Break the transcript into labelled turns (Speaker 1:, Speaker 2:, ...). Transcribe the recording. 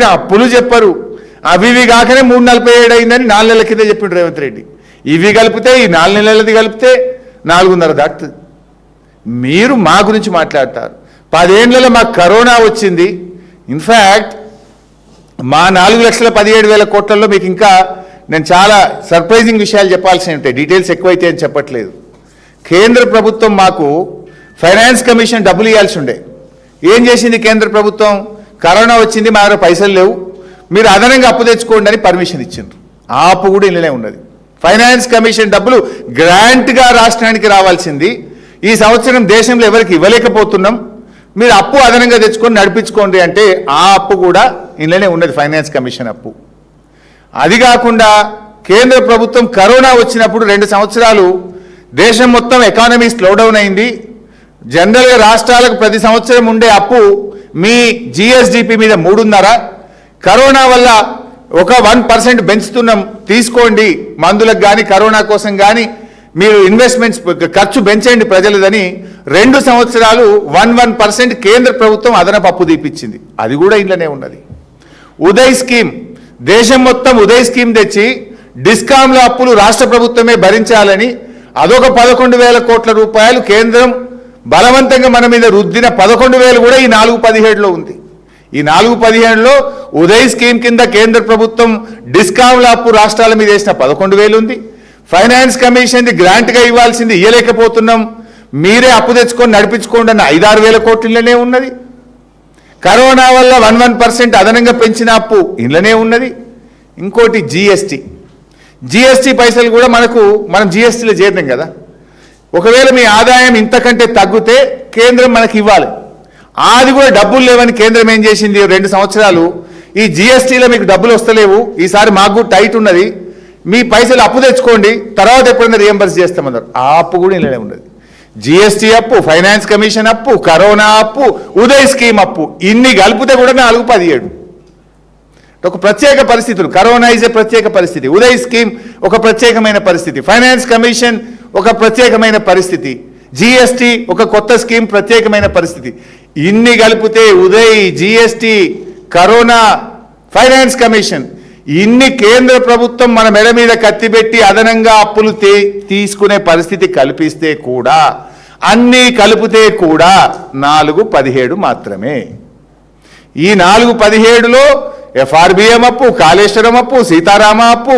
Speaker 1: అప్పులు చెప్పరు. అవి కాకనే 347 అయిందని 4 నెలల కింద చెప్పిండు రేవంత్ రెడ్డి. ఇవి కలిపితే ఈ 4 నెలలది కలిపితే 4.5 దాటుతుంది. మీరు మా గురించి మాట్లాడతారు. 10 ఏళ్లలో మాకు కరోనా వచ్చింది. ఇన్ఫ్యాక్ట్ మా 4,17,000 కోట్లలో మీకు ఇంకా నేను చాలా సర్ప్రైజింగ్ విషయాలు చెప్పాల్సి ఉంటాయి. డీటెయిల్స్ ఎక్కువైతే అని చెప్పట్లేదు. కేంద్ర ప్రభుత్వం మాకు ఫైనాన్స్ కమిషన్ డబ్బులు ఇవ్వాల్సి ఉండే. ఏం చేసింది కేంద్ర ప్రభుత్వం? కరోనా వచ్చింది, మా దగ్గర పైసలు లేవు, మీరు అదనంగా అప్పు తెచ్చుకోండి అని పర్మిషన్ ఇచ్చిండ్రు. ఆ అప్పు కూడా ఇళ్ళనే ఉన్నది. ఫైనాన్స్ కమిషన్ డబ్బులు గ్రాంట్గా రాష్ట్రానికి రావాల్సింది ఈ సంవత్సరం దేశంలో ఎవరికి ఇవ్వలేకపోతున్నాం, మీరు అప్పు అదనంగా తెచ్చుకొని నడిపించుకోండి అంటే ఆ అప్పు కూడా ఇళ్ళనే ఉన్నది, ఫైనాన్స్ కమిషన్ అప్పు. అది కాకుండా కేంద్ర ప్రభుత్వం కరోనా వచ్చినప్పుడు 2 సంవత్సరాలు దేశం మొత్తం ఎకానమీ స్లోడౌన్ అయింది. జనరల్గా రాష్ట్రాలకు ప్రతి సంవత్సరం ఉండే అప్పు మీ జిఎస్డిపి మీద 3.5, కరోనా వల్ల ఒక 1% పెంచుతున్నాం, తీసుకోండి మందులకు కానీ కరోనా కోసం కానీ మీరు ఇన్వెస్ట్మెంట్స్ ఖర్చు పెంచండి ప్రజలదని 2 సంవత్సరాలు 1% కేంద్ర ప్రభుత్వం అదనపు అప్పు తీపిచ్చింది. అది కూడా ఇంట్లోనే ఉన్నది. ఉదయ్ స్కీమ్, దేశం మొత్తం ఉదయ్ స్కీమ్ తెచ్చి డిస్కామ్ల అప్పులు రాష్ట్ర ప్రభుత్వమే భరించాలని అదొక 11,000 కోట్ల రూపాయలు కేంద్రం బలవంతంగా మన మీద రుద్దిన 11,000 కూడా ఈ 4-17లో ఉంది. ఈ 4-17లో ఉదయ్ స్కీమ్ కింద కేంద్ర ప్రభుత్వం డిస్కామ్ల అప్పు రాష్ట్రాల మీద వేసిన 11,000 ఉంది. ఫైనాన్స్ కమిషన్ది గ్రాంట్గా ఇవ్వాల్సింది ఇవ్వలేకపోతున్నాం, మీరే అప్పు తెచ్చుకొని నడిపించుకోండి అన్న 5-6 వేల కోట్లనే ఉన్నది. కరోనా వల్ల 1% అదనంగా పెంచిన అప్పు ఇంట్లోనే ఉన్నది. ఇంకోటి జిఎస్టీ పైసలు కూడా మనం జిఎస్టీలో చేరినాం కదా. ఒకవేళ మీ ఆదాయం ఇంతకంటే తగ్గితే కేంద్రం మనకి ఇవ్వాలి. అది కూడా డబ్బులు లేవని కేంద్రం ఏం చేసింది? 2 సంవత్సరాలు ఈ జిఎస్టీలో మీకు డబ్బులు వస్తలేవు, ఈసారి మాకు టైట్ ఉన్నది, మీ పైసలు అప్పు తెచ్చుకోండి, తర్వాత ఎప్పుడైనా రియంబర్స్ చేస్తామన్నారు. ఆ అప్పు కూడా ఇలానే ఉన్నది. జిఎస్టీ అప్పు, ఫైనాన్స్ కమిషన్ అప్పు, కరోనా అప్పు, ఉదయ్ స్కీమ్ అప్పు, ఇన్ని కలిపితే కూడా 4-17 ఒక ప్రత్యేక పరిస్థితులు. కరోనా ఇస్ ఏ ప్రత్యేక పరిస్థితి, ఉదయ్ స్కీమ్ ఒక ప్రత్యేకమైన పరిస్థితి, ఫైనాన్స్ కమిషన్ ఒక ప్రత్యేకమైన పరిస్థితి, జిఎస్టీ ఒక కొత్త స్కీమ్ ప్రత్యేకమైన పరిస్థితి. ఇన్ని కలిపితే Uday, GST, corona, finance commission, ఇన్ని కేంద్ర ప్రభుత్వం మన మెడ మీద కత్తిపెట్టి అదనంగా అప్పులు తీసుకునే పరిస్థితి కల్పిస్తే కూడా, అన్నీ కలిపితే కూడా 4-17 మాత్రమే. ఈ 4-17లో ఎఫ్ఆర్బిఎం అప్పు, కాళేశ్వరం అప్పు, సీతారామ అప్పు,